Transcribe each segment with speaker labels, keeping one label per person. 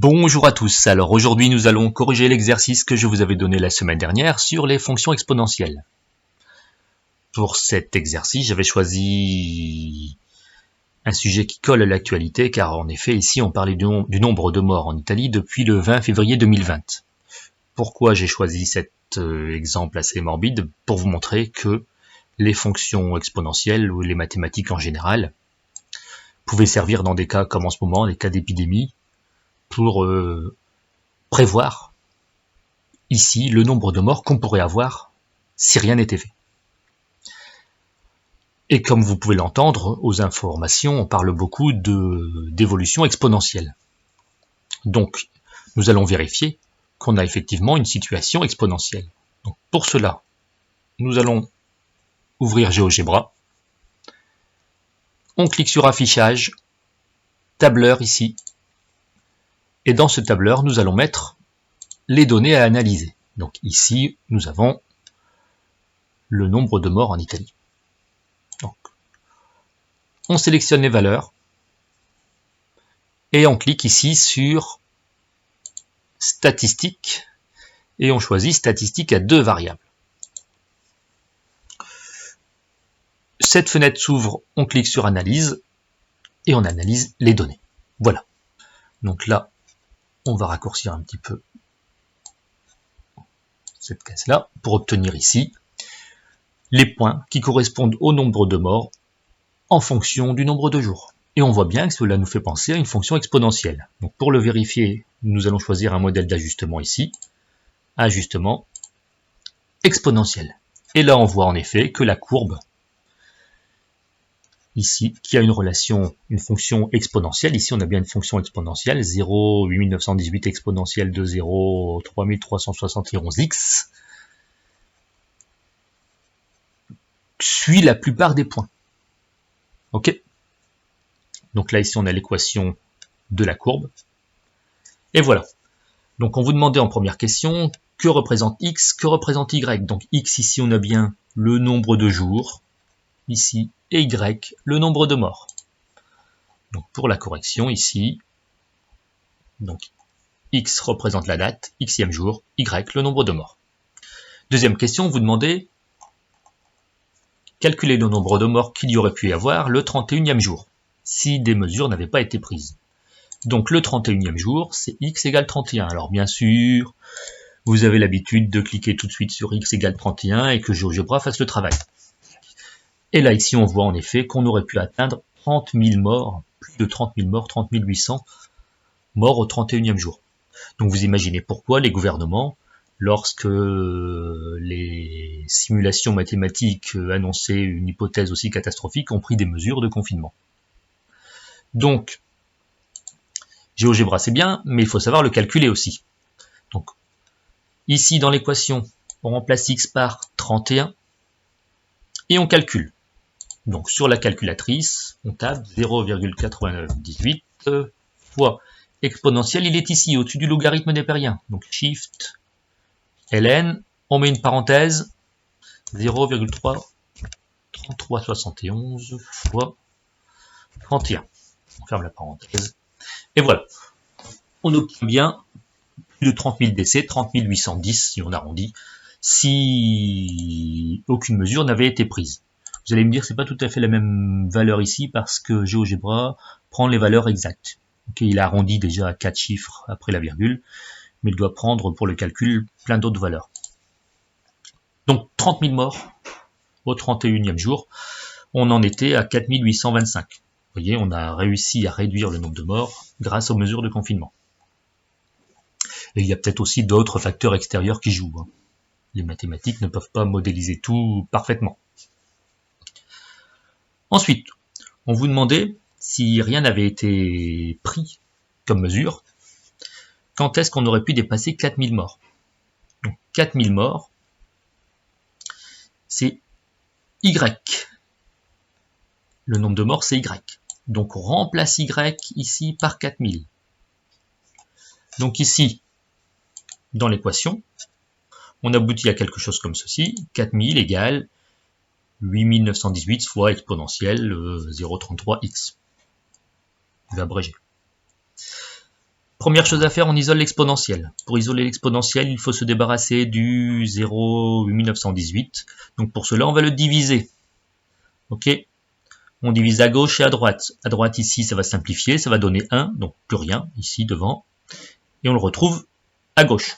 Speaker 1: Bonjour à tous, alors aujourd'hui nous allons corriger l'exercice que je vous avais donné la semaine dernière sur les fonctions exponentielles. Pour cet exercice, j'avais choisi un sujet qui colle à l'actualité car en effet ici on parlait du nombre de morts en Italie depuis le 20 février 2020. Pourquoi j'ai choisi cet exemple assez morbide? Pour vous montrer que les fonctions exponentielles ou les mathématiques en général pouvaient servir dans des cas comme en ce moment, les cas d'épidémie, pour prévoir ici le nombre de morts qu'on pourrait avoir si rien n'était fait. Et comme vous pouvez l'entendre, aux informations, on parle beaucoup d'évolution exponentielle. Donc, nous allons vérifier qu'on a effectivement une situation exponentielle. Donc, pour cela, nous allons ouvrir GeoGebra. On clique sur Affichage, tableur ici. Et dans ce tableur, nous allons mettre les données à analyser. Donc ici, nous avons le nombre de morts en Italie. Donc, on sélectionne les valeurs et on clique ici sur Statistiques et on choisit Statistiques à 2 variables. Cette fenêtre s'ouvre, on clique sur Analyse et on analyse les données. Voilà. Donc là, on va raccourcir un petit peu cette case-là pour obtenir ici les points qui correspondent au nombre de morts en fonction du nombre de jours. Et on voit bien que cela nous fait penser à une fonction exponentielle. Donc pour le vérifier, nous allons choisir un modèle d'ajustement ici. Ajustement exponentiel. Et là, on voit en effet que la courbe, ici, qui a une relation, une fonction exponentielle. Ici, on a bien une fonction exponentielle, 0, 8918 exponentielle de 0, 3371x, suit la plupart des points. Ok? Donc là, ici, on a l'équation de la courbe. Et voilà. Donc, on vous demandait en première question, que représente X, que représente Y? Donc, X, ici, on a bien le nombre de jours, ici, et Y, le nombre de morts. Donc, pour la correction, ici, donc, X représente la date, Xème jour, Y, le nombre de morts. Deuxième question, vous demandez, calculer le nombre de morts qu'il y aurait pu y avoir le 31e jour, si des mesures n'avaient pas été prises. Donc le 31e jour, c'est x égale 31. Alors bien sûr, vous avez l'habitude de cliquer tout de suite sur x égale 31 et que GeoGebra fasse le travail. Et là, ici, on voit en effet qu'on aurait pu atteindre 30 000 morts, plus de 30 000 morts, 30 800 morts au 31e jour. Donc vous imaginez pourquoi les gouvernements, lorsque les simulations mathématiques annonçaient une hypothèse aussi catastrophique, ont pris des mesures de confinement. Donc, GeoGebra c'est bien, mais il faut savoir le calculer aussi. Donc, ici dans l'équation, on remplace x par 31 et on calcule. Donc sur la calculatrice, on tape 0,8918 fois exponentielle, il est ici au-dessus du logarithme népérien. Donc Shift, ln, on met une parenthèse, 0,3371 fois 31. On ferme la parenthèse. Et voilà. On obtient bien plus de 30 000 décès, 30 810 si on arrondit, si aucune mesure n'avait été prise. Vous allez me dire que c'est pas tout à fait la même valeur ici parce que GeoGebra prend les valeurs exactes. Okay, il arrondit déjà à 4 chiffres après la virgule, mais il doit prendre pour le calcul plein d'autres valeurs. Donc 30 000 morts au 31e jour, on en était à 4 825. Vous voyez, on a réussi à réduire le nombre de morts grâce aux mesures de confinement. Et il y a peut-être aussi d'autres facteurs extérieurs qui jouent. Les mathématiques ne peuvent pas modéliser tout parfaitement. Ensuite, on vous demandait, si rien n'avait été pris comme mesure, quand est-ce qu'on aurait pu dépasser 4000 morts? Donc 4000 morts, c'est Y. Le nombre de morts, c'est Y. Donc on remplace Y ici par 4000. Donc ici, dans l'équation, on aboutit à quelque chose comme ceci. 4000 égale 8918 fois exponentielle 0,33x. Je vais abréger. Première chose à faire, on isole l'exponentielle. Pour isoler l'exponentielle, il faut se débarrasser du 0,8918. Donc pour cela, on va le diviser. Ok. On divise à gauche et à droite. À droite ici, ça va simplifier, ça va donner 1, donc plus rien, ici devant. Et on le retrouve à gauche.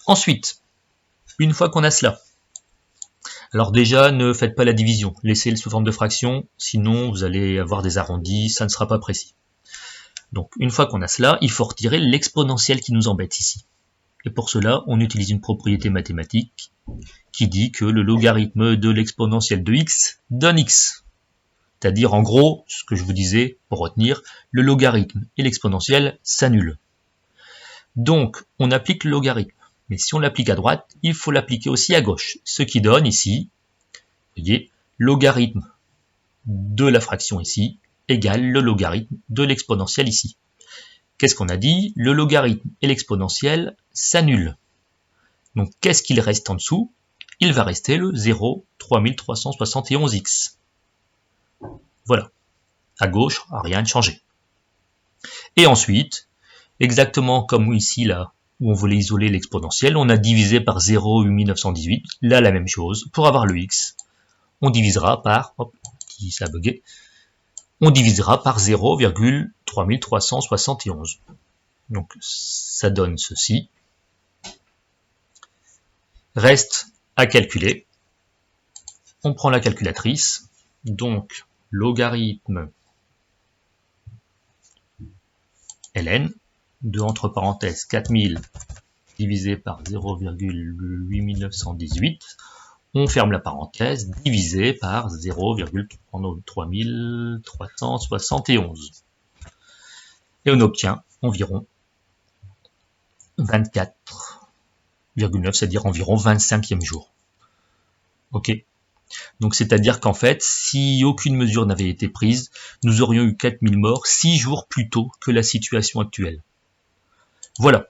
Speaker 1: Ensuite, une fois qu'on a cela, alors déjà, ne faites pas la division, laissez-le sous forme de fraction, sinon vous allez avoir des arrondis, ça ne sera pas précis. Donc une fois qu'on a cela, il faut retirer l'exponentielle qui nous embête ici. Et pour cela, on utilise une propriété mathématique qui dit que le logarithme de l'exponentielle de x donne x. C'est-à-dire, en gros, ce que je vous disais, pour retenir, le logarithme et l'exponentielle s'annulent. Donc, on applique le logarithme. Mais si on l'applique à droite, il faut l'appliquer aussi à gauche. Ce qui donne ici, vous voyez, logarithme de la fraction ici égale le logarithme de l'exponentielle ici. Qu'est-ce qu'on a dit? Le logarithme et l'exponentielle s'annulent. Donc, qu'est-ce qu'il reste en dessous? Il va rester le 0,3371x. Voilà. À gauche, rien de changé. Et ensuite, exactement comme ici, là, où on voulait isoler l'exponentielle, on a divisé par 0,8918. Là, la même chose. Pour avoir le x, on divisera par, hop, ça a bugué, on divisera par 0,3371. Donc, ça donne ceci. Reste à calculer. On prend la calculatrice. Donc, logarithme ln de entre parenthèses 4000 divisé par 0,8918. On ferme la parenthèse, divisé par 0,3371. Et on obtient environ 24,9, c'est-à-dire environ 25e jour. Ok. Donc c'est-à-dire qu'en fait, si aucune mesure n'avait été prise, nous aurions eu 4000 morts 6 jours plus tôt que la situation actuelle. Voilà.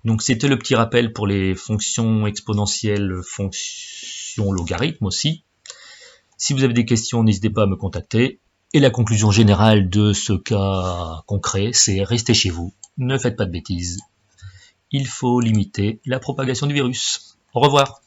Speaker 1: Donc c'était le petit rappel pour les fonctions exponentielles, fonctions logarithmes aussi. Si vous avez des questions, n'hésitez pas à me contacter. Et la conclusion générale de ce cas concret, c'est restez chez vous, ne faites pas de bêtises. Il faut limiter la propagation du virus. Au revoir.